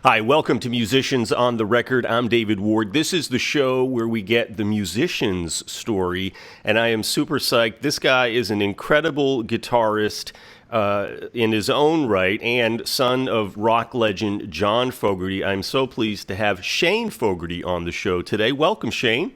Hi, welcome to Musicians on the Record. I'm David Ward. This is the show where we get the musician's story, and I am super psyched. This guy is an incredible guitarist in his own right and son of rock legend John Fogerty. I'm so pleased to have Shane Fogerty on the show today. Welcome, Shane.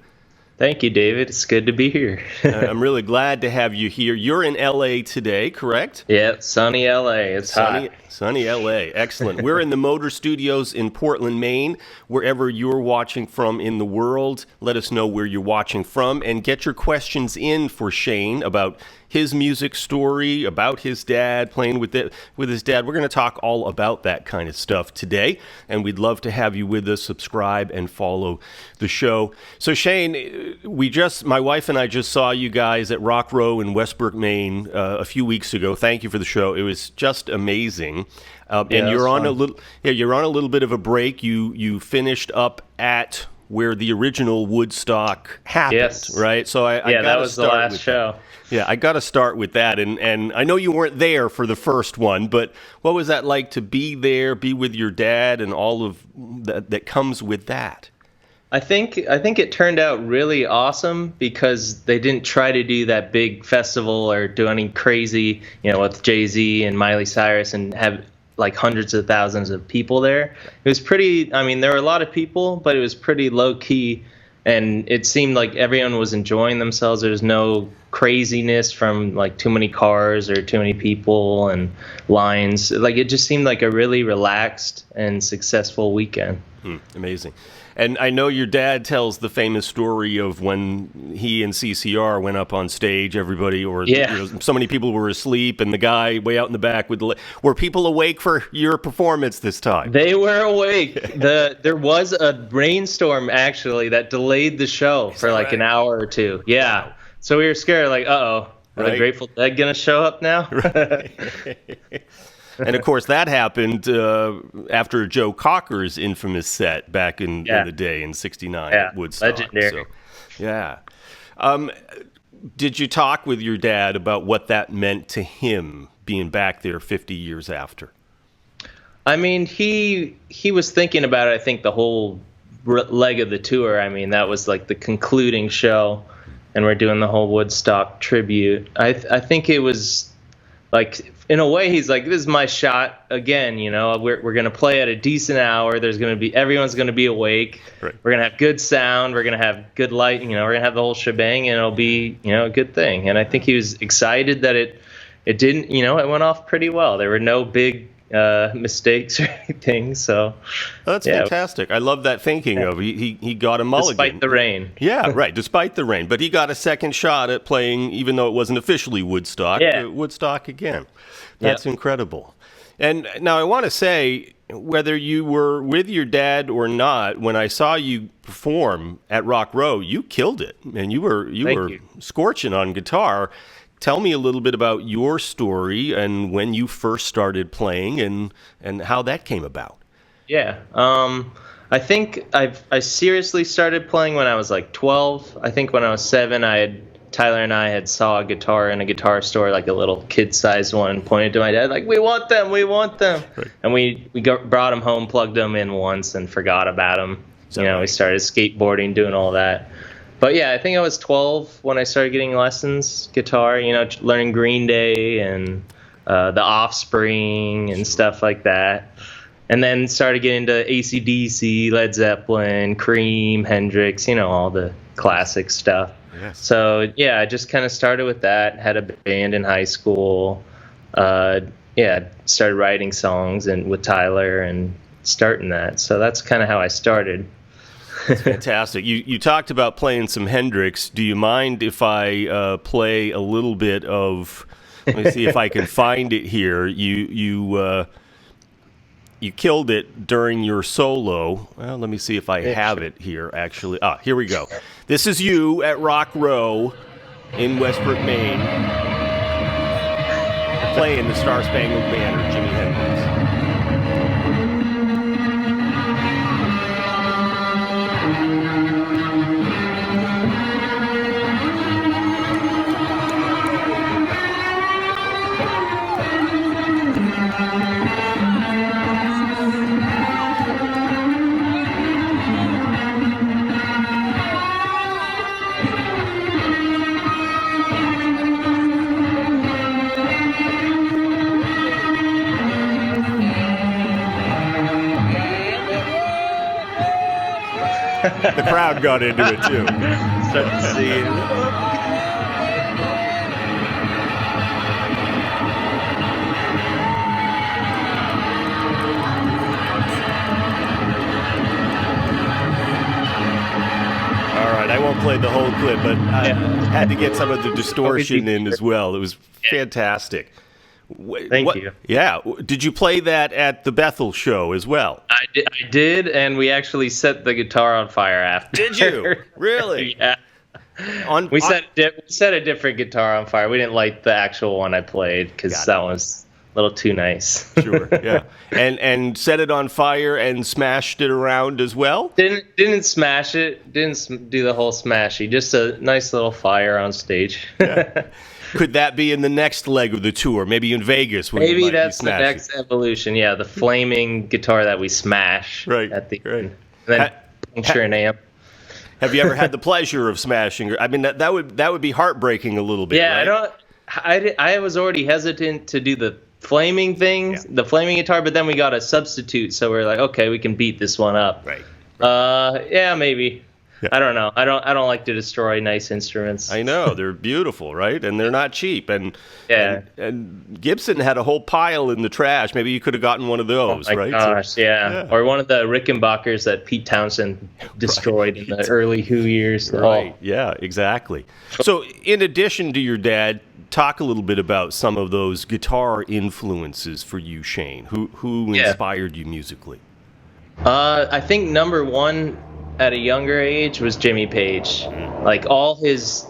Thank you, David. It's good to be here. I'm really glad to have you here. You're in L.A. today, correct? Yeah, sunny L.A. It's hot. Sunny L.A. Excellent. We're in the MOTR Studios in Portland, Maine. Wherever you're watching from in the world, let us know where you're watching from and get your questions in for Shane about his music story, about his dad, playing with his dad. We're going to talk all about that kind of stuff today, and we'd love to have you with us. Subscribe and follow the show. So Shane, my wife and I just saw you guys at Rock Row in Westbrook, Maine, a few weeks ago. Thank you for the show. It was just amazing. And you're on a little bit of a break. You finished up at where the original Woodstock happened, yes. Right? So that was the last show. Yeah, I got to start with that. And I know you weren't there for the first one, but what was that like to be there, be with your dad, and all of that comes with that? I think it turned out really awesome because they didn't try to do that big festival or do any crazy, with Jay-Z and Miley Cyrus and have like hundreds of thousands of people there. It was pretty, there were a lot of people, but it was pretty low key. And it seemed like everyone was enjoying themselves. There was no craziness from like too many cars or too many people and lines. Like it just seemed like a really relaxed and successful weekend. Amazing. And I know your dad tells the famous story of when he and CCR went up on stage, everybody, so many people were asleep, and the guy way out in the back were people awake for your performance this time? They were awake. There was a rainstorm, actually, that delayed the show for like an hour or two. Yeah. Wow. So we were scared, like, uh-oh, are the Grateful Dead going to show up now? And, of course, that happened after Joe Cocker's infamous set back in the day in '69 at Woodstock. Legendary. Did you talk with your dad about what that meant to him being back there 50 years after? He was thinking about it, I think, the whole leg of the tour. That was like the concluding show, and we're doing the whole Woodstock tribute. I think it was like, in a way, he's like, this is my shot again. We're going to play at a decent hour. Everyone's going to be awake. Right. We're going to have good sound. We're going to have good light. We're going to have the whole shebang, and it'll be, a good thing. And I think he was excited that it didn't, it went off pretty well. There were no big mistakes or anything. So that's fantastic. I love that thinking of he got a mulligan despite the rain. Yeah, right. Despite the rain, but he got a second shot at playing, even though it wasn't officially Woodstock. Woodstock again. That's incredible. And now I want to say, whether you were with your dad or not, when I saw you perform at Rock Row, you killed it, and you were scorching on guitar. Tell me a little bit about your story and when you first started playing and how that came about. Yeah. I think I seriously started playing when I was like 12. I think when I was 7, Tyler and I had saw a guitar in a guitar store, like a little kid-sized one, and pointed to my dad like, we want them. Right. And we brought them home, plugged them in once, and forgot about them. We started skateboarding, doing all that. But yeah, I think I was 12 when I started getting lessons, guitar, learning Green Day and The Offspring and stuff like that. And then started getting into AC/DC, Led Zeppelin, Cream, Hendrix, all the classic stuff. Yes. So yeah, I just kind of started with that, had a band in high school, started writing songs with Tyler and starting that. So that's kind of how I started. That's fantastic. You talked about playing some Hendrix. Do you mind if I play a little bit of? Let me see if I can find it here. You killed it during your solo. Well, let me see if I have it here. Actually, here we go. This is you at Rock Row in Westbrook, Maine, playing the Star Spangled Banner, Jimi Hendrix. The crowd got into it too. Start to see. All right, I won't play the whole clip, but I had to get some of the distortion in as well. It was fantastic. Thank you. Yeah. Did you play that at the Bethel show as well? I did, and we actually set the guitar on fire after. Did you? Really? Yeah. We set a different guitar on fire. We didn't light the actual one I played because that was a little too nice. Sure. Yeah. And set it on fire and smashed it around as well? Didn't smash it. Didn't do the whole smashy. Just a nice little fire on stage. Yeah. Could that be in the next leg of the tour? Maybe in Vegas? Maybe that's the next evolution. Yeah, the flaming guitar that we smash at the end. And then puncture an amp. Have you ever had the pleasure of smashing? I mean, that would be heartbreaking a little bit. Yeah, right? I was already hesitant to do the flaming things, the flaming guitar, but then we got a substitute, so we're like, okay, we can beat this one up. Right. Yeah, maybe. Yeah. I don't know. I don't like to destroy nice instruments. I know, they're beautiful, right? And they're not cheap. And Gibson had a whole pile in the trash. Maybe you could have gotten one of those, right? Gosh, yeah. Or one of the Rickenbackers that Pete Townsend destroyed in the early Who years. Right. Yeah, exactly. So, in addition to your dad, talk a little bit about some of those guitar influences for you, Shane. Who inspired you musically? I think number one at a younger age was Jimmy Page. Like all his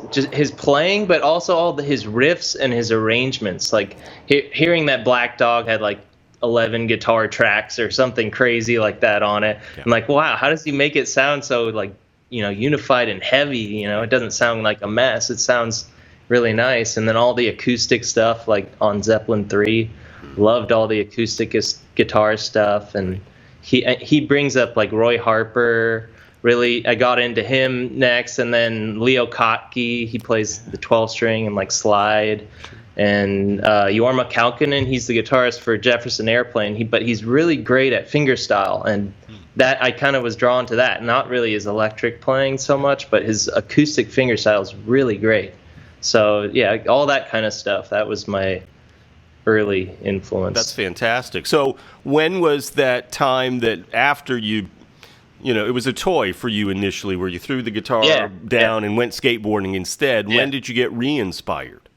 playing, but also all his riffs and his arrangements. Like hearing that Black Dog had like 11 guitar tracks or something crazy like that on it. Yeah. I'm like, wow, how does he make it sound so like, unified and heavy? It doesn't sound like a mess. It sounds really nice. And then all the acoustic stuff like on Zeppelin 3, loved all the acoustic guitar stuff. And he brings up like Roy Harper. Really, I got into him next, and then Leo Kottke, he plays the 12-string and like slide, and Jorma Kaukonen, he's the guitarist for Jefferson Airplane, but he's really great at fingerstyle, and that I kind of was drawn to that. Not really his electric playing so much, but his acoustic fingerstyle is really great. So yeah, all that kind of stuff. That was my early influence. That's fantastic. So when was that time that after it was a toy for you initially, where you threw the guitar down and went skateboarding instead. Yeah. When did you get re-inspired?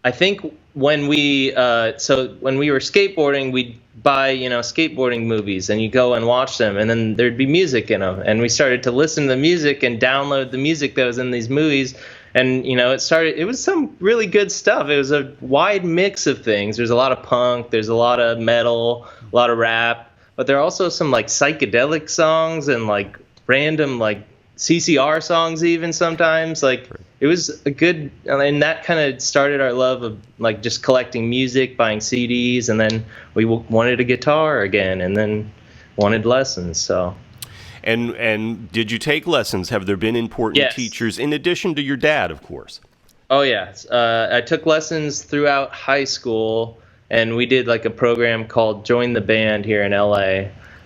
I think when we were skateboarding, we'd buy skateboarding movies, and you go and watch them, and then there'd be music in them, and we started to listen to the music and download the music that was in these movies, and it was some really good stuff. It was a wide mix of things. There's a lot of punk, there's a lot of metal, a lot of rap. But there are also some like psychedelic songs and like random like CCR songs even sometimes. Like it was a good, and that kind of started our love of like just collecting music, buying CDs, and then we wanted a guitar again, and then wanted lessons. So. And did you take lessons? Have there been important teachers in addition to your dad, of course? Oh yeah, I took lessons throughout high school. And we did like a program called Join the Band here in LA.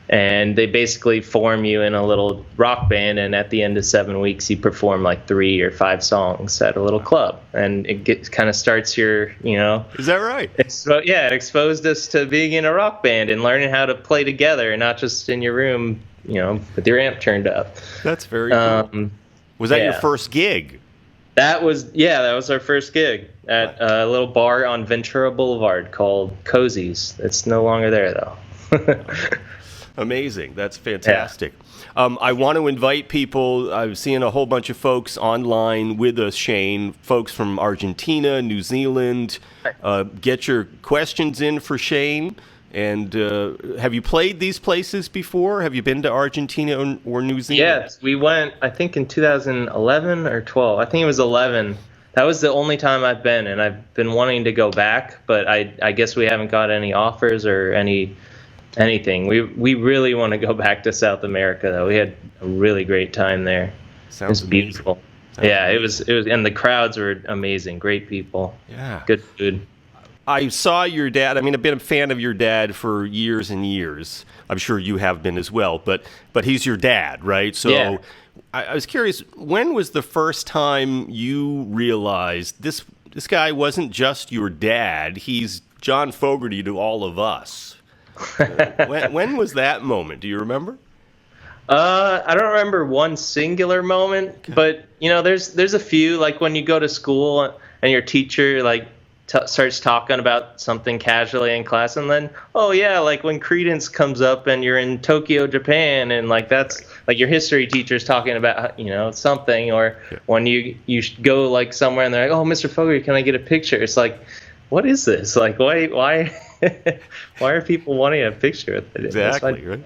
And they basically form you in a little rock band. And at the end of 7 weeks, you perform like 3 or 5 songs at a little club. And it kind of starts your, Is that right? It exposed us to being in a rock band and learning how to play together and not just in your room, with your amp turned up. That's very cool. Was that your first gig? That was our first gig at a little bar on Ventura Boulevard called Cozy's. It's no longer there, though. Amazing. That's fantastic. Yeah. I want to invite people. I've seen a whole bunch of folks online with us, Shane, folks from Argentina, New Zealand. Get your questions in for Shane. And have you played these places before? Have you been to Argentina or New Zealand? Yes, we went, I think, in 2011 or 12. I think it was 11. That was the only time I've been, and I've been wanting to go back, but I guess we haven't got any offers or anything. We really want to go back to South America, though. We had a really great time there. Sounds beautiful. It was, and the crowds were amazing. Great people. Yeah. Good food. I saw your dad. I mean, I've been a fan of your dad for years and years. I'm sure you have been as well, but he's your dad, right? So Yeah. I was curious, when was the first time you realized this guy wasn't just your dad, he's John Fogerty to all of us? When was that moment? Do you remember? I don't remember one singular moment, but there's a few, like when you go to school and your teacher like starts talking about something casually in class, and then like when Creedence comes up and you're in Tokyo, Japan, and like that's like your history teacher's talking about something, or when you go like somewhere and they're like, oh, Mr. Fogerty, can I get a picture? It's like, what is this? Like why why are people wanting a picture with it? Exactly, right?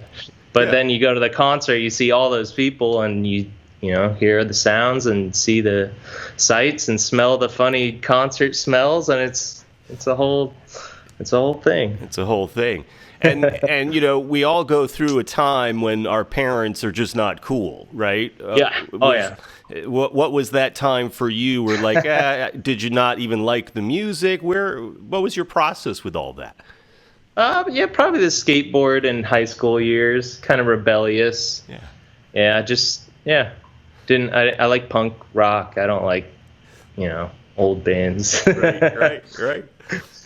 But then you go to the concert, you see all those people, and you hear the sounds and see the sights and smell the funny concert smells, and it's a whole thing. It's a whole thing. And we all go through a time when our parents are just not cool, right? Yeah. What was that time for you? Where like, did you not even like the music? What was your process with all that? Probably the skateboard in high school years, kind of rebellious. I like punk rock. I don't like, old bands. Right.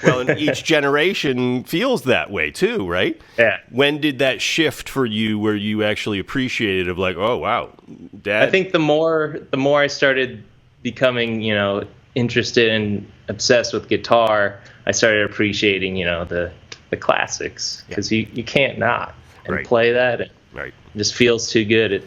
Well, and each generation feels that way too, right? Yeah. When did that shift for you where you actually appreciated of like, oh, wow, Dad? I think the more I started becoming, interested and obsessed with guitar, I started appreciating, the classics, because you can't not play that. And right. It just feels too good.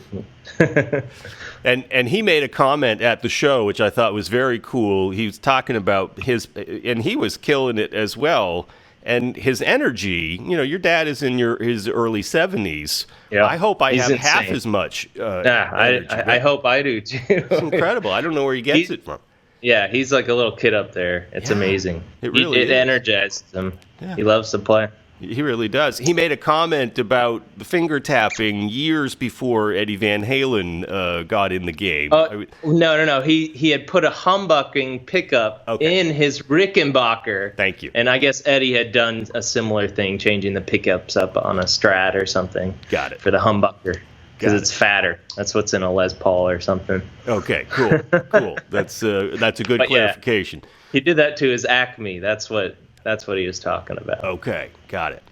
And he made a comment at the show, which I thought was very cool. He was talking about and he was killing it as well. And his energy, your dad is in his early 70s. Yeah. I hope I have half as much energy. I hope I do too. It's incredible. I don't know where he gets it from. Yeah, he's like a little kid up there. It's amazing. It energizes him. Yeah. He loves to play. He really does. He made a comment about the finger tapping years before Eddie Van Halen got in the game. No. He had put a humbucking pickup in his Rickenbacker. Thank you. And I guess Eddie had done a similar thing, changing the pickups up on a Strat or something. Got it. For the humbucker. Because it's fatter. That's what's in a Les Paul or something. Okay, cool. That's a good clarification. Yeah, he did that to his Acme. That's what he was talking about. Okay, got it.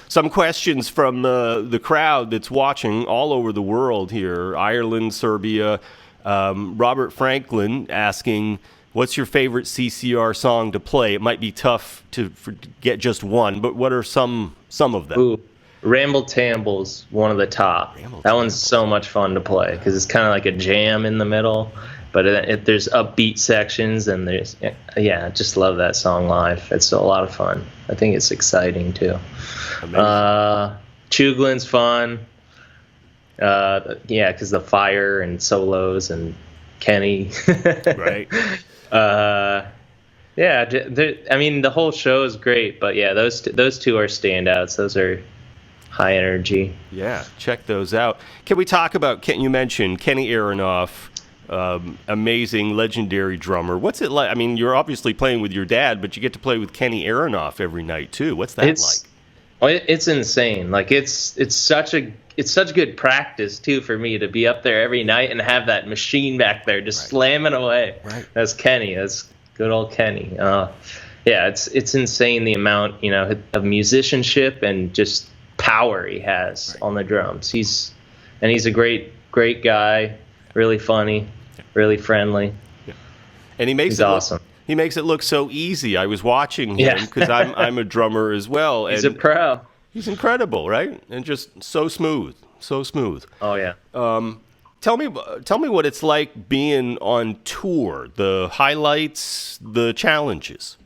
Some questions from the crowd that's watching all over the world here. Ireland, Serbia. Robert Franklin asking, what's your favorite CCR song to play? It might be tough to get just one, but what are some of them? Ooh. Ramble Tamble's one of the top. That one's so much fun to play because it's kind of like a jam in the middle, but there's upbeat sections, and there's just love that song live. It's a lot of fun. I think it's exciting too. Chuglin's fun. Because the fire and solos and Kenny. Right. I mean, the whole show is great, but those two are standouts. Those are high energy. Yeah, check those out. Can we talk about, you mentioned Kenny Aronoff, amazing, legendary drummer. What's it like? I mean, you're obviously playing with your dad, but you get to play with Kenny Aronoff every night too. What's that like? It's insane. Like it's such good practice too for me to be up there every night and have that machine back there just slamming away. Right. That's Kenny. That's good old Kenny. It's insane the amount of musicianship and just power he has on the drums. He's a great guy, really funny, really friendly. Yeah. And he's awesome. He makes it look so easy. I was watching him because I'm a drummer as well. He's a pro. He's incredible, right? And just so smooth. Oh yeah. Tell me what it's like being on tour. The highlights, the challenges.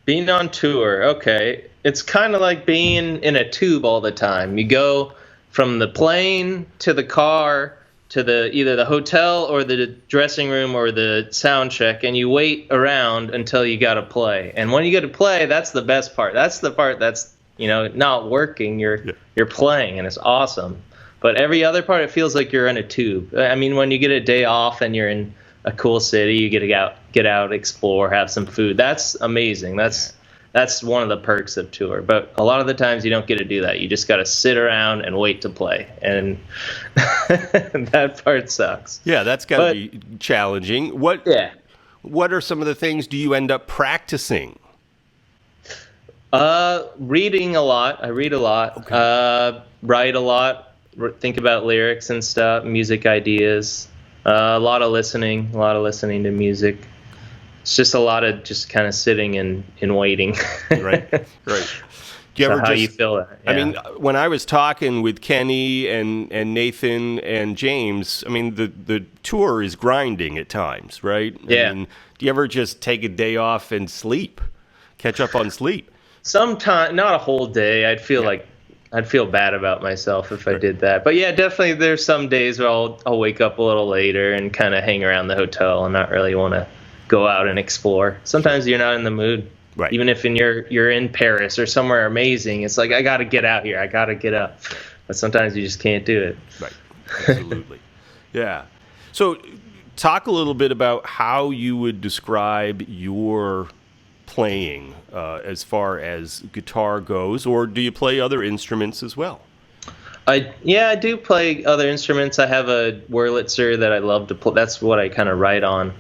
Being on tour, okay. It's kind of like being in a tube all the time. You go from the plane to the car to either the hotel or the dressing room or the sound check, and you wait around until you got to play. And when you get to play, that's the best part. That's the part that's not working. You're playing, and it's awesome. But every other part, it feels like you're in a tube. I mean, when you get a day off and you're in a cool city, you get out, explore, have some food. That's amazing. That's one of the perks of tour. But a lot of the times you don't get to do that. You just got to sit around and wait to play, and that part sucks. Yeah, that's got to be challenging. What are some of the things do you end up practicing? Reading a lot. I read a lot. Okay. Write a lot. Think about lyrics and stuff, music ideas. A lot of listening to music. It's just a lot of just kind of sitting and waiting. Right. Do you ever how you feel that? Yeah. I mean, when I was talking with Kenny and Nathan and James, I mean, the tour is grinding at times, right? Yeah. I mean, do you ever just take a day off and sleep, catch up on sleep? Sometimes, not a whole day. I'd feel bad about myself if I did that. But yeah, definitely there's some days where I'll wake up a little later and kind of hang around the hotel and not really want to go out and explore. Sometimes you're not in the mood. Right. Even if you're in Paris or somewhere amazing, it's like, I got to get out here. I got to get up. But sometimes you just can't do it. Right. Absolutely. Yeah. So talk a little bit about how you would describe your playing as far as guitar goes, or do you play other instruments as well? I do play other instruments. I have a Wurlitzer that I love to play. That's what I kind of write on.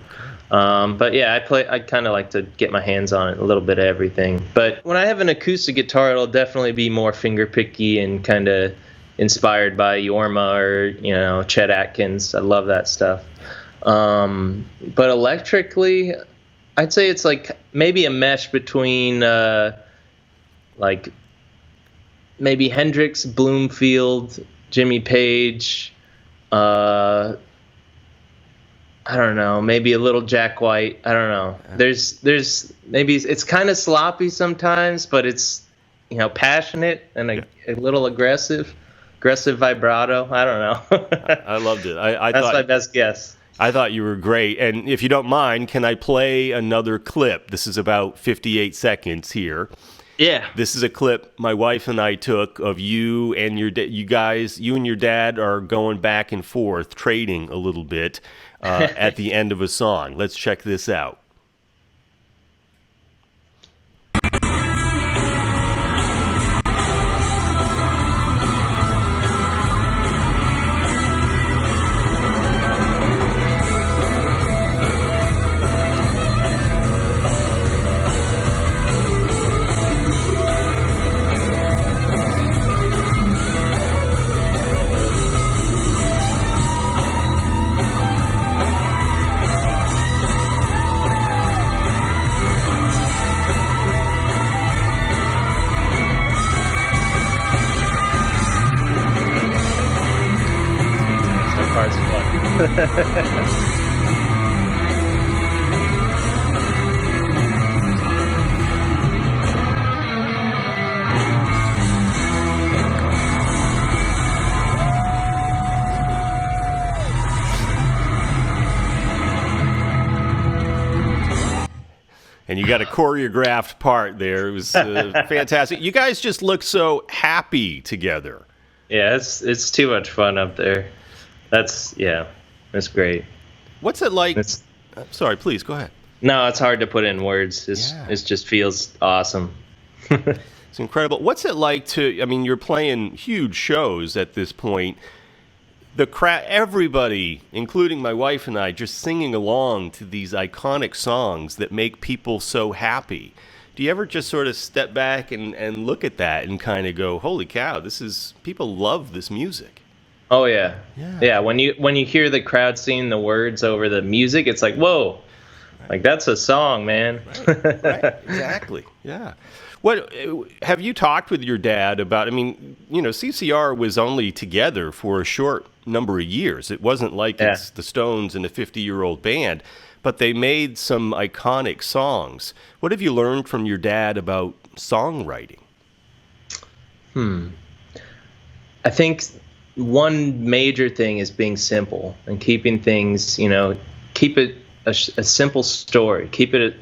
But yeah, I kind of like to get my hands on it, a little bit of everything. But when I have an acoustic guitar, it'll definitely be more fingerpicky and kind of inspired by Yorma or, Chet Atkins. I love that stuff. But electrically, I'd say it's like maybe a mesh between like maybe Hendrix, Bloomfield, Jimmy Page, I don't know, maybe a little Jack White. I don't know. There's maybe it's kind of sloppy sometimes, but it's passionate and a little aggressive vibrato. I don't know. I loved it. I That's thought, my best guess. I thought you were great. And if you don't mind, can I play another clip? This is about 58 seconds here. Yeah. This is a clip my wife and I took of you and you and your dad are going back and forth, trading a little bit at the end of a song. Let's check this out. And you got a choreographed part there. It was fantastic. You guys just look so happy together. Yeah, it's too much fun up there. That's great. What's it like? Sorry, please go ahead. No, it's hard to put in words. It just feels awesome. It's incredible. What's it like you're playing huge shows at this point. The crowd, everybody, including my wife and I, just singing along to these iconic songs that make people so happy. Do you ever just sort of step back and look at that and kind of go, holy cow, people love this music? Oh, yeah. Yeah, when you hear the crowd singing the words over the music, it's like, whoa, like that's a song, man. Right. Exactly, yeah. What have you talked with your dad about? CCR was only together for a short number of years. It wasn't like it's the Stones and a 50-year-old band, but they made some iconic songs. What have you learned from your dad about songwriting? I think one major thing is being simple and keeping things, keep it a simple story.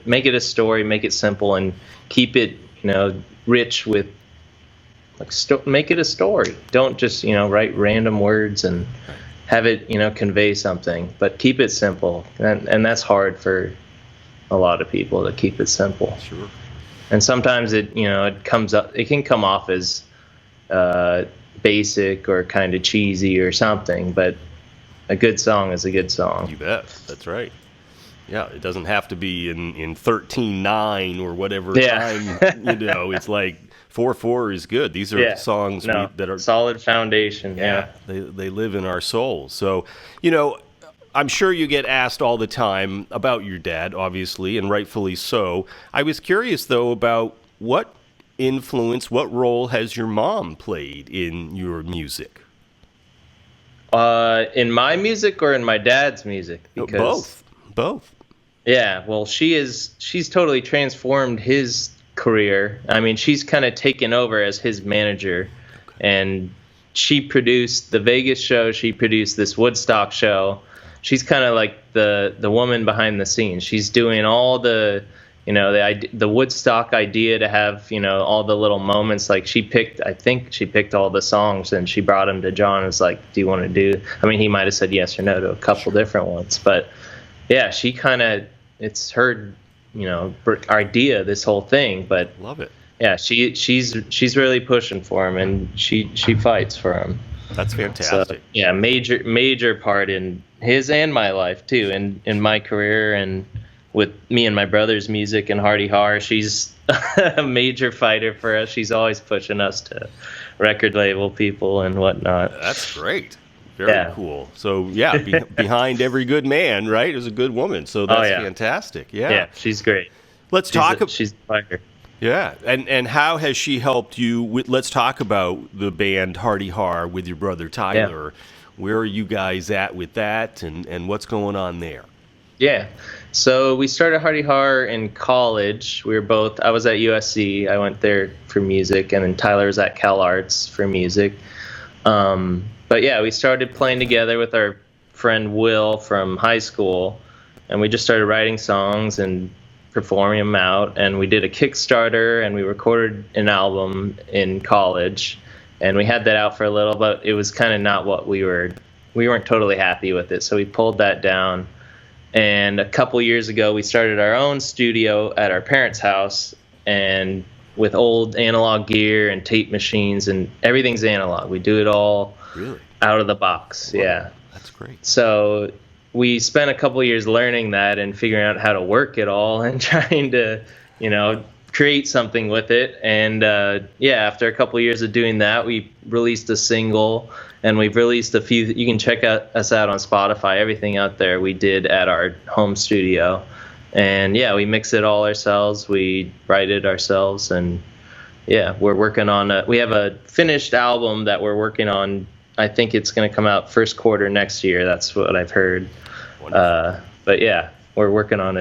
Make it a story, make it simple, and keep it, rich with, make it a story. Don't just, write random words and have it, convey something, but keep it simple. And that's hard for a lot of people, to keep it simple. Sure. And sometimes it can come off as basic or kind of cheesy or something, but a good song is a good song. You bet. That's right. Yeah, it doesn't have to be in 13/9 or whatever time. It's like 4/4 is good. These are songs that are solid foundation. Yeah, they live in our souls. So, I'm sure you get asked all the time about your dad, obviously, and rightfully so. I was curious, though, about what role has your mom played in your music? In my music or in my dad's music? Because both. Yeah, well, she's totally transformed his career. I mean, she's kind of taken over as his manager, and she produced the Vegas show. She produced this Woodstock show. She's kind of like the woman behind the scenes. She's doing all the the Woodstock idea to have all the little moments. Like I think she picked all the songs and she brought them to John and was like, "Do you want to do?" I mean, he might have said yes or no to a couple different ones, but yeah, she it's her idea, this whole thing. But love it. Yeah, she's really pushing for him, and she fights for him. That's fantastic. So, yeah, major part in his and my life too, in my career, and with me and my brother's music and Hearty Har. She's a major fighter for us. She's always pushing us to record label people and whatnot. That's great. Very cool. So yeah, behind every good man, right, is a good woman. So that's fantastic. Yeah, she's great. She's a fighter. Yeah, and how has she helped you? Let's talk about the band Hearty Har with your brother Tyler. Yeah. Where are you guys at with that, and what's going on there? Yeah, so we started Hearty Har in college. I was at USC. I went there for music, and then Tyler was at Cal Arts for music. But yeah, we started playing together with our friend Will from high school, and we just started writing songs and performing them out. And we did a Kickstarter, and we recorded an album in college, and we had that out for a little, but it was kind of not what we weren't totally happy with it, so we pulled that down. And a couple years ago, we started our own studio at our parents' house, and with old analog gear and tape machines, and everything's analog. We do it all out of the box. Wow. Yeah. That's great. So we spent a couple years learning that and figuring out how to work it all and trying to, create something with it. And after a couple years of doing that, we released a single, and we've released a few. You can check us out on Spotify. Everything out there we did at our home studio. And yeah, we mix it all ourselves. We write it ourselves, and yeah, we're working on we have a finished album that we're working on. I think it's going to come out first quarter next year. That's what I've heard. But yeah, we're working on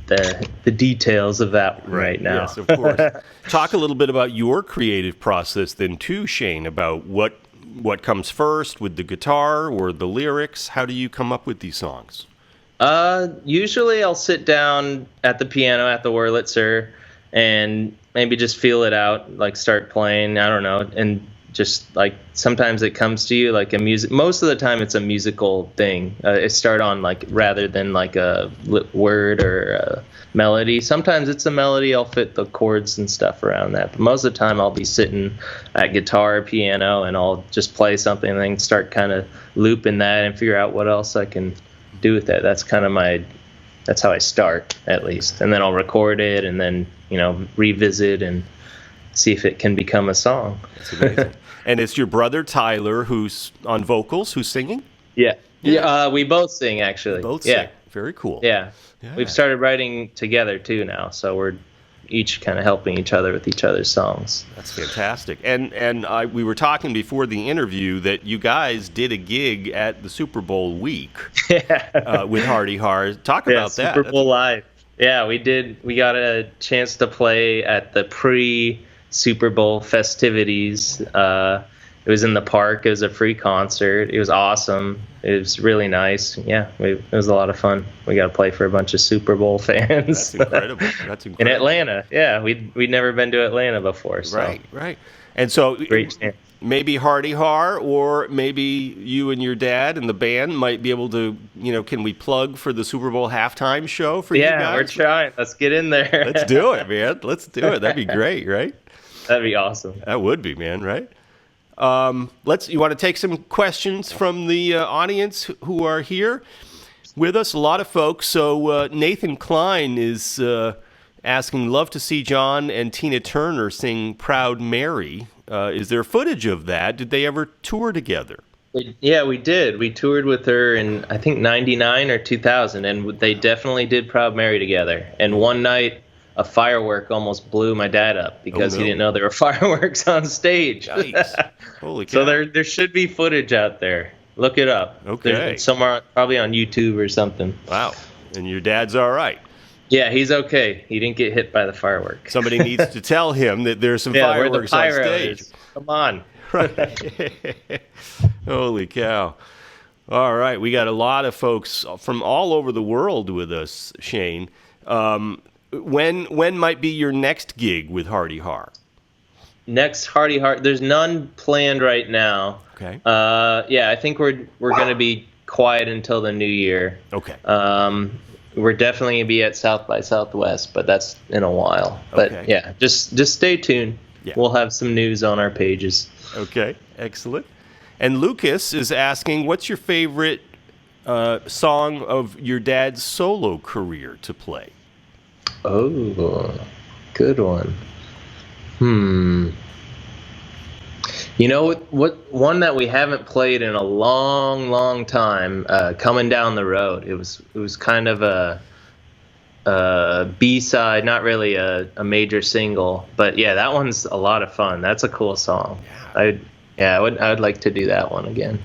the details of that right now. Yes, of course. Talk a little bit about your creative process then too, Shane, about what comes first with the guitar or the lyrics. How do you come up with these songs? Usually I'll sit down at the piano at the Wurlitzer and maybe just feel it out, like start playing, I don't know, and just like sometimes it comes to you like a music. Most of the time it's a musical thing. It start on like rather than like a word or a melody. Sometimes it's a melody. I'll fit the chords and stuff around that. But most of the time I'll be sitting at guitar or piano and I'll just play something and then start kind of looping that and figure out what else I can do with that. That's kind of that's how I start, at least. And then I'll record it and then, revisit and see if it can become a song. That's amazing. And it's your brother Tyler who's on vocals, who's singing? Yeah. We both sing, actually. Both sing. Very cool. Yeah. We've started writing together too now, so we're each kind of helping each other with each other's songs. That's fantastic. And we were talking before the interview that you guys did a gig at the Super Bowl week with Hearty Har. Talk about that. Super Bowl Live. Yeah, we did. We got a chance to play at the pre-Super Bowl festivities. It was in the park. It was a free concert. It was awesome. It was really nice. Yeah, it was a lot of fun. We got to play for a bunch of Super Bowl fans. That's incredible. That's incredible. In Atlanta. Yeah, we'd never been to Atlanta before. So. Right. And so great chance. maybe Hearty Har, or maybe you and your dad and the band might be able to, can we plug for the Super Bowl halftime show for you guys? Yeah, we're trying. Let's get in there. Let's do it, man. Let's do it. That'd be great, right? That'd be awesome. That would be, man, right? You want to take some questions from the audience who are here with us? A lot of folks. So Nathan Klein is asking, love to see John and Tina Turner sing Proud Mary. Is there footage of that? Did they ever tour together? Yeah, we did. We toured with her in, I think, 99 or 2000, and they definitely did Proud Mary together. And one night, a firework almost blew my dad up because he didn't know there were fireworks on stage. Nice. Holy cow. So there should be footage out there. Look it up. Okay. There's somewhere, probably on YouTube or something. Wow. And your dad's all right. Yeah, he's okay. He didn't get hit by the firework. Somebody needs to tell him that there's some fireworks on stage. Come on. Right. Holy cow. All right. We got a lot of folks from all over the world with us, Shane. When might be your next gig with Hearty Har? Next Hearty Har, there's none planned right now. Okay. Yeah, I think we're going to be quiet until the new year. Okay. We're definitely going to be at South by Southwest, but that's in a while. But Okay. yeah, just stay tuned. Yeah. We'll have some news on our pages. Okay. Excellent. And Lucas is asking, what's your favorite song of your dad's solo career to play? Oh, good one. You know what? One that we haven't played in a long time. Coming Down the Road. It was kind of a B-side, not really a major single, but yeah, that one's a lot of fun. That's a cool song. Yeah. I would like to do that one again.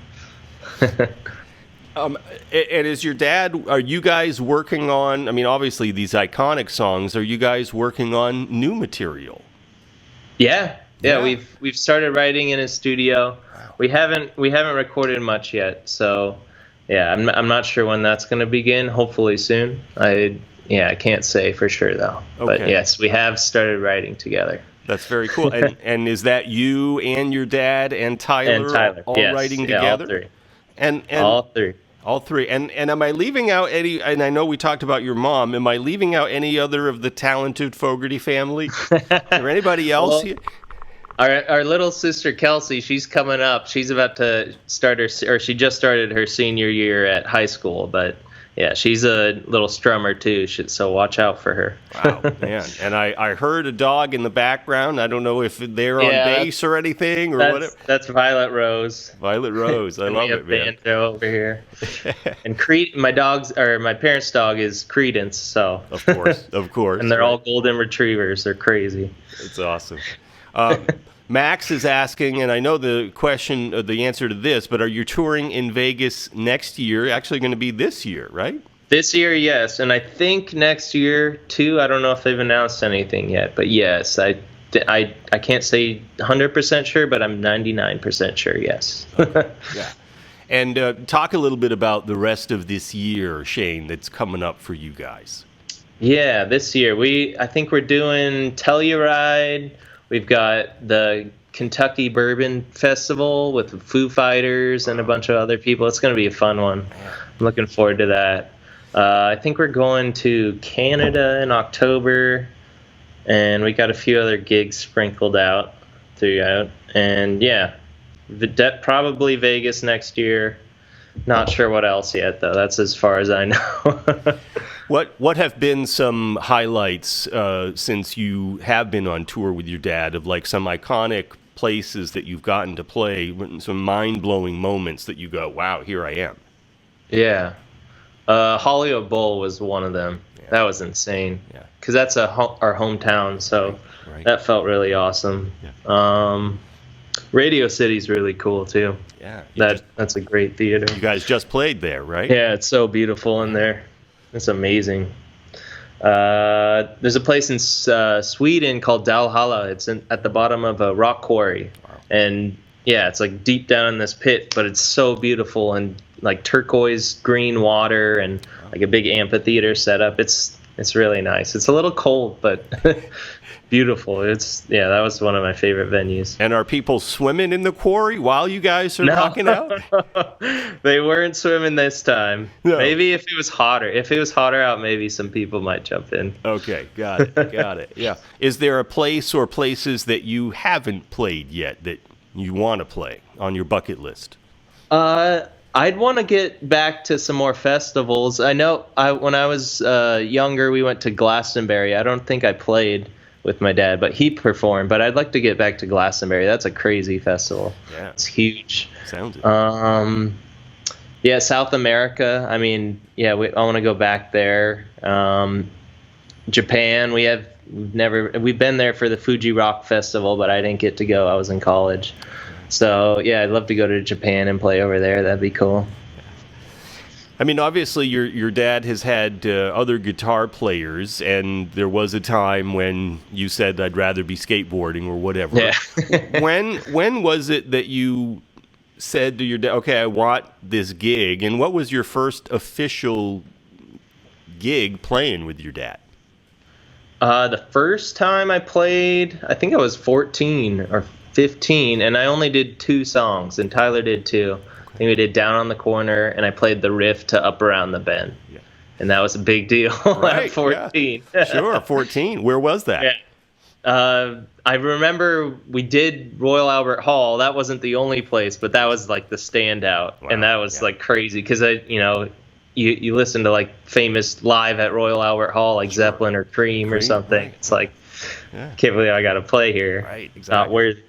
And is your dad, are you guys working on, I mean, obviously these iconic songs, are you guys working on new material? Yeah, we've started writing in his studio. Wow. We haven't recorded much yet, so yeah, I'm not sure when that's going to begin. Hopefully soon. I can't say for sure though. Okay. But yes, we have started writing together. That's very cool. And is that you and your dad and Tyler, all yes. writing Yeah, together? all three. And all three. All three. And am I leaving out any, and I know we talked about your mom, am I leaving out any other of the talented Fogerty family? Is there anybody else here? Our little sister Kelsey, she's coming up. She's about to she just started her senior year at high school, but yeah, she's a little strummer too, so watch out for her. Wow, man. And I heard a dog in the background. I don't know if they're on bass or anything or whatever. That's Violet Rose. Violet Rose. I love it, man. Banjo over here. And my parents' dog is Creedence, so. Of course. And they're all golden retrievers. They're crazy. It's awesome. Max is asking, and I know the answer to this, but are you touring in Vegas next year? Actually going to be this year, right? This year, yes. And I think next year, too. I don't know if they've announced anything yet. But yes, I can't say 100% sure, but I'm 99% sure, yes. Yeah. And talk a little bit about the rest of this year, Shane, that's coming up for you guys. Yeah, this year, I think we're doing Telluride. We've got the Kentucky Bourbon Festival with the Foo Fighters and a bunch of other people. It's going to be a fun one. I'm looking forward to that. I think we're going to Canada in October, and we got a few other gigs sprinkled out throughout. And yeah, probably Vegas next year. Not sure what else yet, though. That's as far as I know. What have been some highlights since you have been on tour with your dad of like some iconic places that you've gotten to play, some mind-blowing moments that you go, wow, here I am? Yeah. Hollywood Bowl was one of them. Yeah. That was insane. Yeah. Because that's our hometown, so right. That felt really awesome. Yeah. Radio City's really cool, too. Yeah. That's a great theater. You guys just played there, right? Yeah, it's so beautiful in there. It's amazing. There's a place in Sweden called Dalhalla. It's at the bottom of a rock quarry. Wow. And yeah, it's like deep down in this pit, but it's so beautiful and like turquoise green water and like a big amphitheater set up. It's It's really nice. It's a little cold, but beautiful. That was one of my favorite venues. And are people swimming in the quarry while you guys are rocking out? They weren't swimming this time. No. Maybe if it was hotter. If it was hotter out, maybe some people might jump in. Okay, got it. Yeah. Is there a place or places that you haven't played yet that you want to play on your bucket list? I'd want to get back to some more festivals. I know when I was younger, we went to Glastonbury. I don't think I played with my dad, but he performed. But I'd like to get back to Glastonbury. That's a crazy festival. Yeah. It's huge. Sounds it. Yeah, South America. I mean, I want to go back there. Japan, we've been there for the Fuji Rock Festival, but I didn't get to go. I was in college. So, I'd love to go to Japan and play over there. That'd be cool. I mean, obviously, your dad has had other guitar players, and there was a time when you said, I'd rather be skateboarding or whatever. Yeah. When was it that you said to your dad, okay, I want this gig, and what was your first official gig playing with your dad? The first time I played, I think I was 14 or 15, and I only did 2 songs, and Tyler did 2. I think we did Down on the Corner, and I played the riff to Up Around the Bend. Yeah. And that was a big deal at 14. Yeah. Sure, 14. Where was that? Yeah. I remember we did Royal Albert Hall. That wasn't the only place, but that was like the standout. Wow. And that was like crazy because you listen to like famous live at Royal Albert Hall, like Zeppelin or Cream or something. Right. It's like, can't believe I got to play here. Right, exactly.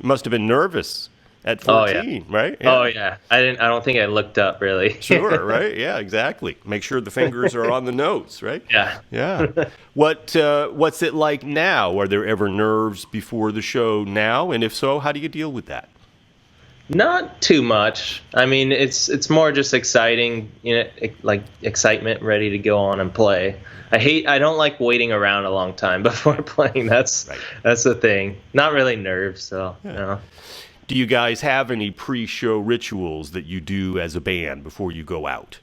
You must have been nervous at 14, right? Yeah. Oh yeah. I don't think I looked up really. Sure, right? Yeah, exactly. Make sure the fingers are on the notes, right? Yeah. Yeah. What's it like now? Are there ever nerves before the show now? And if so, how do you deal with that? Not too much. I mean, it's more just exciting, like excitement, ready to go on and play. I don't like waiting around a long time before playing. That's the thing. Not really nerves, so no. Do you guys have any pre-show rituals that you do as a band before you go out?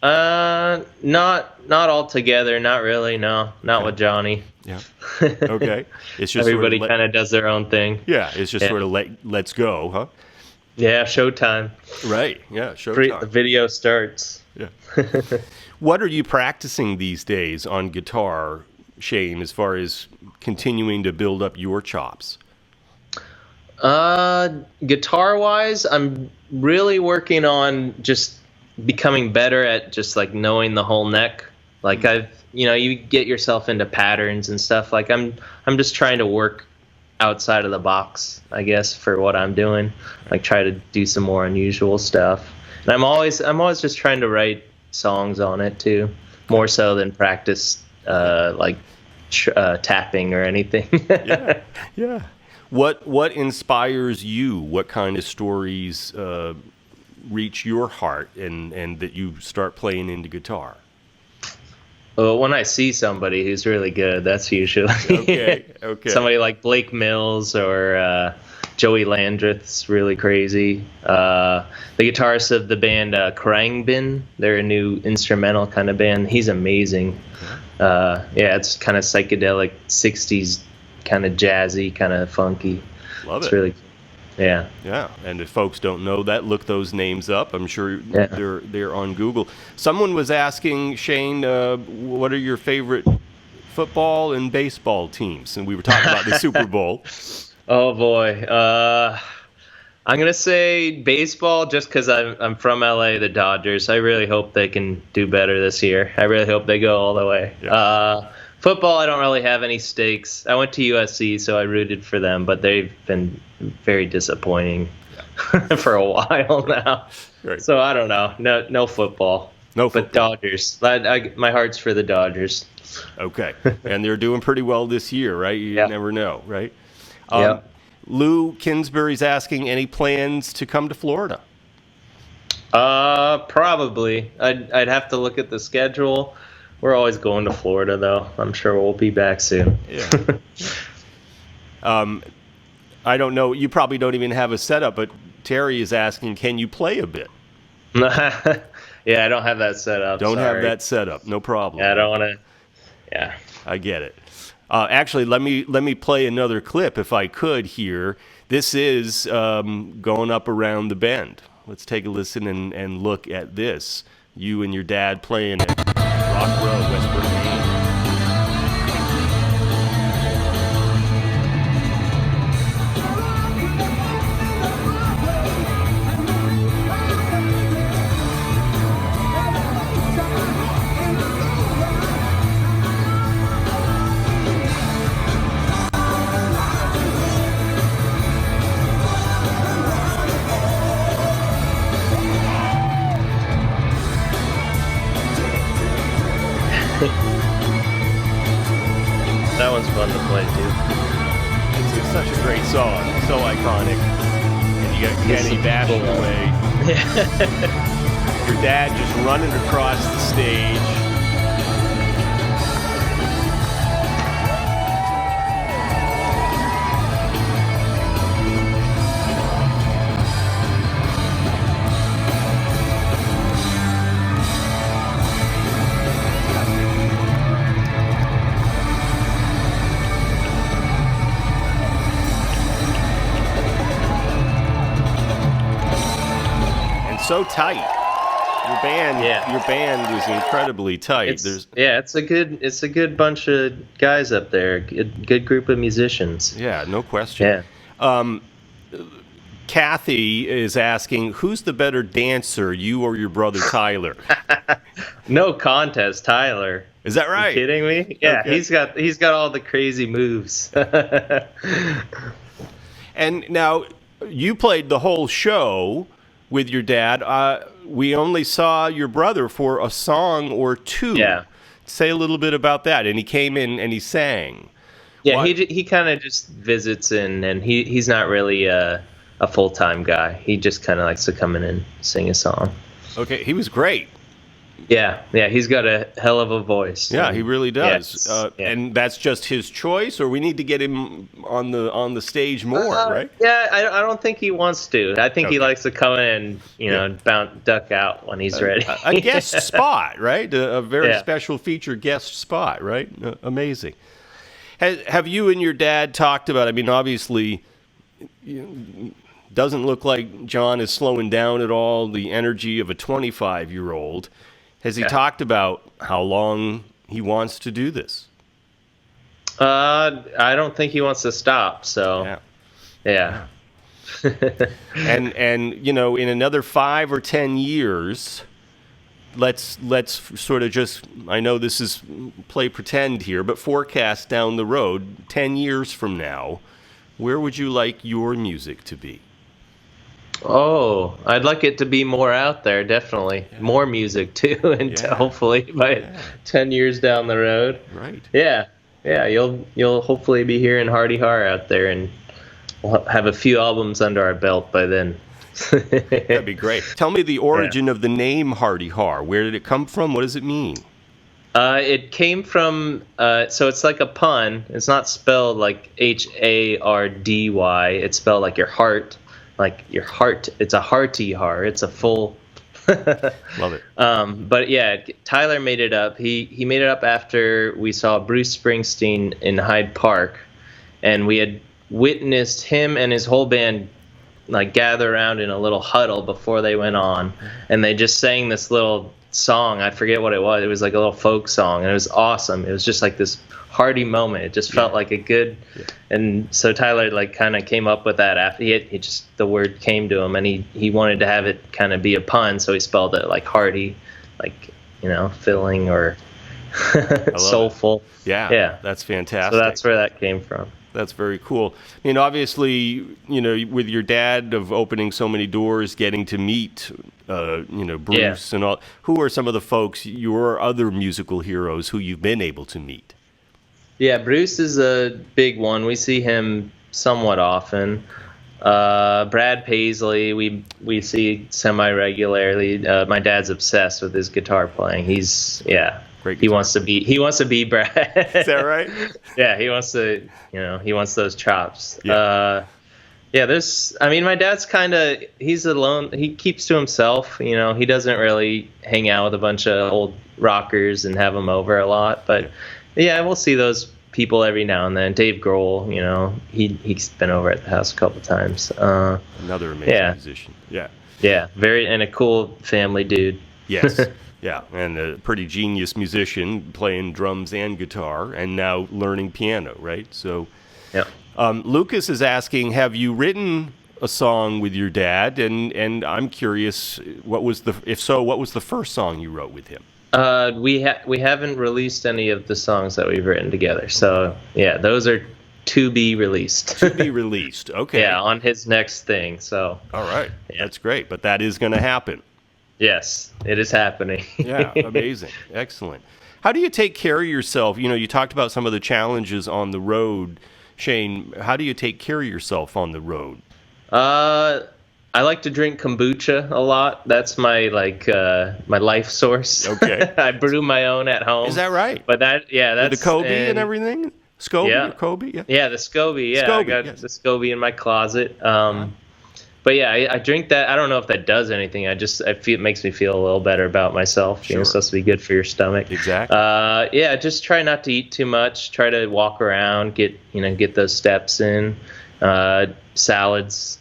Not all together. Not really. No, not with Johnny. Yeah. Okay. It's just everybody kind of does their own thing. Yeah. It's just sort of let's go, huh? Yeah. Showtime. Right. Yeah. Showtime. The video starts. Yeah. What are you practicing these days on guitar, Shane, as far as continuing to build up your chops? Guitar-wise, I'm really working on just becoming better at just like knowing the whole neck. Like you get yourself into patterns and stuff. Like I'm just trying to work outside of the box, I guess, for what I'm doing. Like try to do some more unusual stuff. And I'm always just trying to write songs on it too, more so than practice tapping or anything. Yeah. What inspires you? What kind of stories reach your heart and that you start playing into guitar? Well, when I see somebody who's really good, that's usually okay. Somebody like Blake Mills or Joey Landreth's really crazy. The guitarist of the band Khruangbin, they're a new instrumental kind of band. He's amazing. It's kind of psychedelic 60s, kind of jazzy, kind of funky. Love it. It's really cool. Yeah. Yeah, and if folks don't know that, look those names up. I'm sure they're on Google. Someone was asking, Shane, what are your favorite football and baseball teams? And we were talking about the Super Bowl. Oh boy, I'm gonna say baseball just because I'm from LA, the Dodgers. I really hope they can do better this year. I really hope they go all the way. Yeah. Football, I don't really have any stakes. I went to USC, so I rooted for them, but they've been very disappointing for a while now. Right. So I don't know. No football. No football. But Dodgers. My heart's for the Dodgers. Okay. And they're doing pretty well this year, right? You never know, right? Lou Kinsbury's asking, any plans to come to Florida? Probably. I'd have to look at the schedule. We're always going to Florida, though. I'm sure we'll be back soon. Yeah. I don't know. You probably don't even have a setup, but Terry is asking, can you play a bit? Yeah, I don't have that set up. Don't have sorry. that set up. No problem. Yeah, I don't want to. Yeah. I get it. Actually, let me play another clip if I could here. This is going up around the bend. Let's take a listen and look at this. You and your dad playing at Rock Road, Westbrook, Maine. That one's fun to play too. It's such a great song, so iconic. And you got Kenny bashing away. Your dad just running across the stage. So tight. Your band was incredibly tight. It's a good bunch of guys up there. Good group of musicians. Yeah, no question. Yeah. Kathy is asking, who's the better dancer, you or your brother Tyler? No contest, Tyler. Is that right? Are you kidding me? Yeah, okay. He's got all the crazy moves. And now you played the whole show with your dad. We only saw your brother for a song or two. Yeah. Say a little bit about that. And he came in and he sang. Yeah, he kind of just visits in, and he's not really a full-time guy. He just kind of likes to come in and sing a song. Okay, he was great. Yeah, he's got a hell of a voice. Yeah, he really does. Yeah. And that's just his choice, or we need to get him on the stage more, right? Yeah, I don't think he wants to. I think he likes to come in and duck out when he's ready. A guest spot, right? A very special feature guest spot, right? Amazing. Have you and your dad talked about, I mean, obviously, doesn't look like John is slowing down at all, the energy of a 25-year-old. Has he talked about how long he wants to do this? I don't think he wants to stop. So, yeah. and in another 5 or 10 years, let's sort of just, I know this is play pretend here, but forecast down the road. 10 years from now, where would you like your music to be? Oh, I'd like it to be more out there, definitely. Yeah. More music, too, and hopefully by 10 years down the road. Right. Yeah, you'll hopefully be hearing Hearty Har out there, and we'll have a few albums under our belt by then. That'd be great. Tell me the origin of the name Hearty Har. Where did it come from? What does it mean? It came from, so it's like a pun. It's not spelled like Hardy. It's spelled like your heart. Like your heart, it's a Hearty Har. It's a full. Love it. But yeah, Tyler made it up. He made it up after we saw Bruce Springsteen in Hyde Park, and we had witnessed him and his whole band like gather around in a little huddle before they went on, and they just sang this little song. I forget what it was. It was like a little folk song, and it was awesome. It was just like this hearty moment. It just felt like a good, and so Tyler like kind of came up with that after he just, the word came to him, and he wanted to have it kind of be a pun, so he spelled it like hearty, like, filling or soulful. Yeah, that's fantastic. So that's where that came from. That's very cool. I mean, obviously, with your dad of opening so many doors, getting to meet, Bruce and all. Who are some of the folks, your other musical heroes, who you've been able to meet? Yeah, Bruce is a big one. We see him somewhat often. Brad Paisley, we see semi-regularly. My dad's obsessed with his guitar playing. He's great. He wants to be Brad. Is that right? Yeah, he wants to. He wants those chops. Yeah. Yeah, I mean, my dad's he's alone. He keeps to himself. He doesn't really hang out with a bunch of old rockers and have them over a lot. But yeah, we'll see those people every now and then. Dave Grohl, he's been over at the house a couple times. Another amazing musician. Yeah. Yeah, and a cool family dude. Yes. Yeah, and a pretty genius musician, playing drums and guitar, and now learning piano, right? So, yeah. Lucas is asking, have you written a song with your dad? And I'm curious, if so, what was the first song you wrote with him? We haven't released any of the songs that we've written together. So yeah, those are to be released. To be released. Okay. Yeah, on his next thing. So. All right, that's great. But that is going to happen. Yes, it is happening. Yeah, amazing. Excellent. How do you take care of yourself? You talked about some of the challenges on the road. Shane, how do you take care of yourself on the road? I like to drink kombucha a lot. That's my my life source. Okay. I brew my own at home. Is that right? But that's with the Kobe and everything? SCOBY or Kobe? Yeah. Yeah, the SCOBY. Yeah, SCOBY, I got yes. the SCOBY in my closet. But yeah, I drink that. I don't know if that does anything. I feel it makes me feel a little better about myself. Sure. It's supposed to be good for your stomach. Exactly. Yeah, just try not to eat too much. Try to walk around, get those steps in. Salads.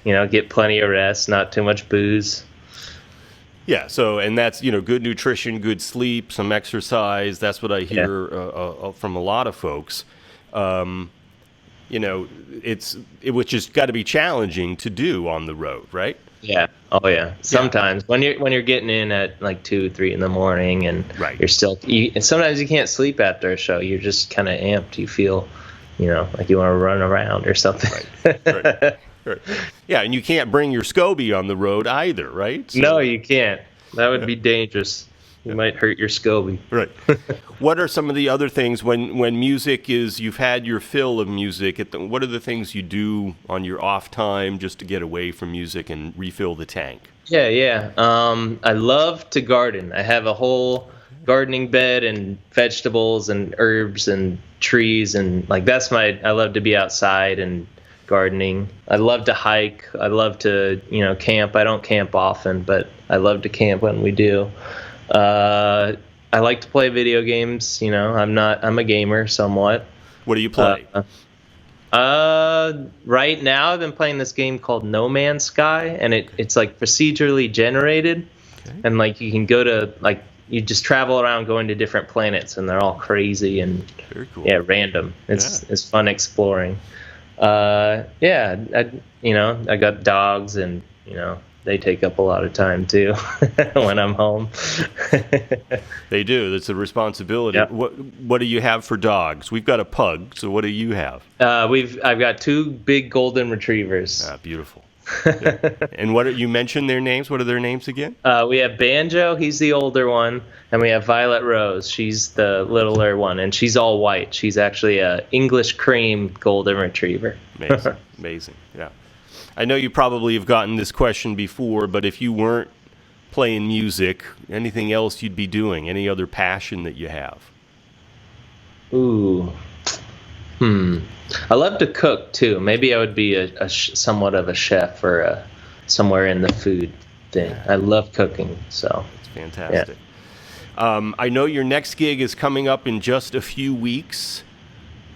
Get plenty of rest. Not too much booze. Yeah. So, and that's good nutrition, good sleep, some exercise. That's what I hear from a lot of folks. Which has got to be challenging to do on the road, right? Yeah. Oh yeah. Sometimes when you're getting in at like 2, 3 in the morning, and right. You're still. And sometimes you can't sleep after a show. You're just kind of amped. You feel, like you want to run around or something. Right. Yeah, and you can't bring your SCOBY on the road either, right? So, no, you can't. That would be dangerous. You might hurt your SCOBY. Right. What are some of the other things when music you've had your fill of music, what are the things you do on your off time just to get away from music and refill the tank? Yeah. I love to garden. I have a whole gardening bed and vegetables and herbs and trees, and I love to be outside and gardening. I love to hike. I love to, camp. I don't camp often, but I love to camp when we do. I like to play video games. I'm a gamer somewhat. What do you play? Right now I've been playing this game called No Man's Sky, and it's like procedurally generated. Okay. And you can go to you just travel around going to different planets, and they're all crazy and very cool. Yeah, random. It's fun exploring. I got dogs, and they take up a lot of time too when I'm home. They do. That's a responsibility. Yeah. What do you have for dogs? We've got a pug. So what do you have? I've got 2 big golden retrievers. Ah, beautiful. Yeah. And you mentioned their names. What are their names again? We have Banjo. He's the older one, and we have Violet Rose. She's the littler one, and she's all white. She's actually a English cream golden retriever. Amazing. Yeah. I know you probably have gotten this question before, but if you weren't playing music, anything else you'd be doing? Any other passion that you have? Ooh. I love to cook too. Maybe I would be somewhat of a chef or somewhere in the food thing. Yeah. I love cooking, so. That's fantastic. Yeah. I know your next gig is coming up in just a few weeks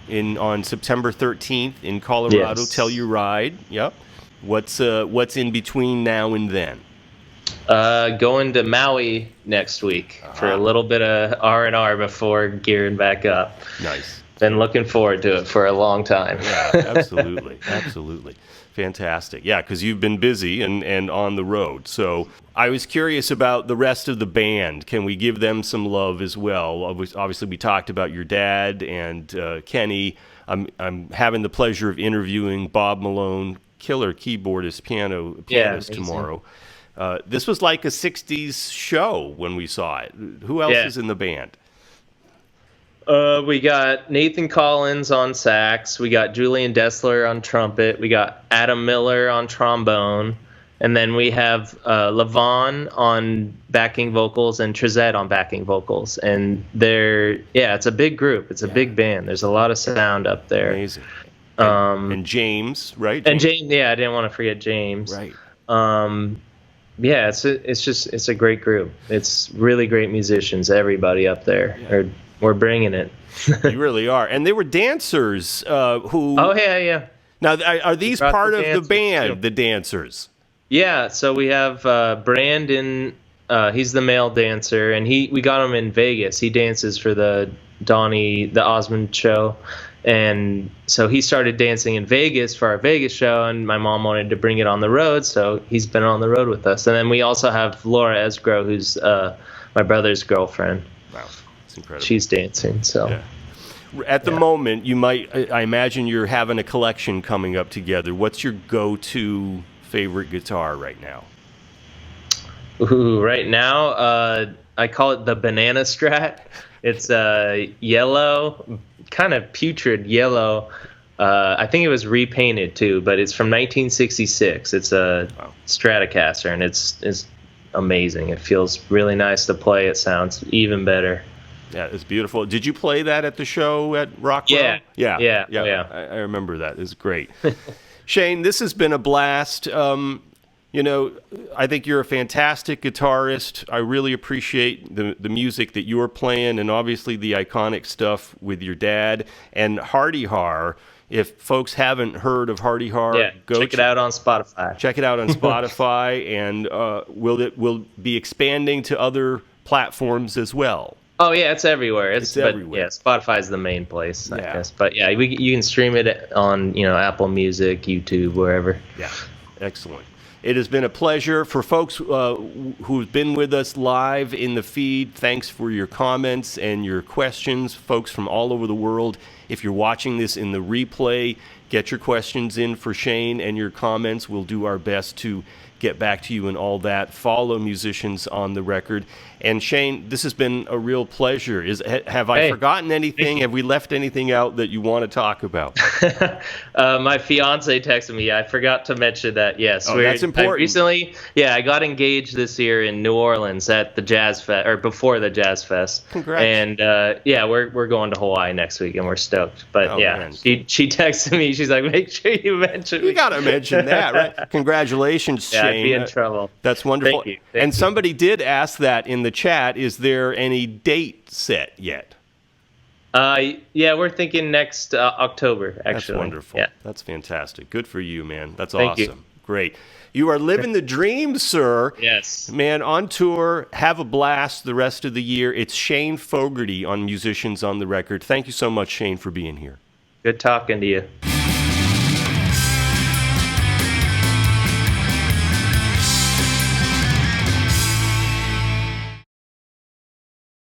on September 13th in Colorado. Yes. Telluride. Yep. What's in between now and then? Going to Maui next week for a little bit of R&R before gearing back up. Nice. Been looking forward to it for a long time. Yeah, absolutely. Absolutely. Fantastic. Yeah, because you've been busy and on the road. So I was curious about the rest of the band. Can we give them some love as well? Obviously, we talked about your dad and Kenny. I'm having the pleasure of interviewing Bob Malone, killer keyboardist, pianist tomorrow. This was like a 60s show when we saw it. Who else is in the band? We got Nathan Collins on sax. We got Julian Dessler on trumpet. We got Adam Miller on trombone. And then we have Levon on backing vocals and Trezette on backing vocals. And it's a big group. It's a big band. There's a lot of sound up there. Amazing. And James, right? And James, yeah, I didn't want to forget James. Right. Yeah, it's a great group. It's really great musicians. Everybody up there, we're bringing it. You really are. And they were dancers who. Oh yeah. Now, are these part of the band, too. the dancers? Yeah. So we have Brandon. He's the male dancer, and we got him in Vegas. He dances for the Osmond show. And so he started dancing in Vegas for our Vegas show, and my mom wanted to bring it on the road, so he's been on the road with us. And then we also have Laura Esgro, who's my brother's girlfriend. Wow, that's incredible. She's dancing, so. Yeah. At the moment, I imagine you're having a collection coming up together. What's your go-to favorite guitar right now? Ooh, right now, I call it the Banana Strat. It's yellow, kind of putrid yellow. I think it was repainted too, but it's from 1966. It's a Stratocaster, and it's amazing. It feels really nice to play. It sounds even better. Yeah, it's beautiful. Did you play that at the show at Rockwell? Yeah. I remember that. It's great. Shane, this has been a blast. I think you're a fantastic guitarist. I really appreciate the music that you're playing, and obviously the iconic stuff with your dad. And Hearty Har, if folks haven't heard of Hearty Har, go check it out on Spotify. Check it out on Spotify, and will be expanding to other platforms as well. Oh yeah, it's everywhere. It's everywhere. Yeah, Spotify's the main place, I guess. But yeah, you can stream it on Apple Music, YouTube, wherever. Yeah, excellent. It has been a pleasure. For folks who've been with us live in the feed, thanks for your comments and your questions. Folks from all over the world, if you're watching this in the replay, get your questions in for Shane and your comments. We'll do our best to get back to you and all that. Follow Musicians on the Record. And Shane, this has been a real pleasure. Have I forgotten anything? Have we left anything out that you want to talk about? My fiance texted me. I forgot to mention that. Yes, that's important. I got engaged this year in New Orleans at the Jazz Fest, or before the Jazz Fest. Congrats. And we're going to Hawaii next week, and we're stoked. But man. she texted me. She's like, make sure you mention. You got to mention that, right? Congratulations, Shane. I'd be in trouble. That's wonderful. Thank you. Somebody did ask that in the chat. Is there any date set yet? We're thinking next October, actually. That's wonderful. Yeah. That's fantastic. Good for you, man. That's Thank awesome. you. Great. You are living the dream, sir. Yes. Man, on tour. Have a blast the rest of the year. It's Shane Fogerty on Musicians on the Record. Thank you so much, Shane, for being here. Good talking to you.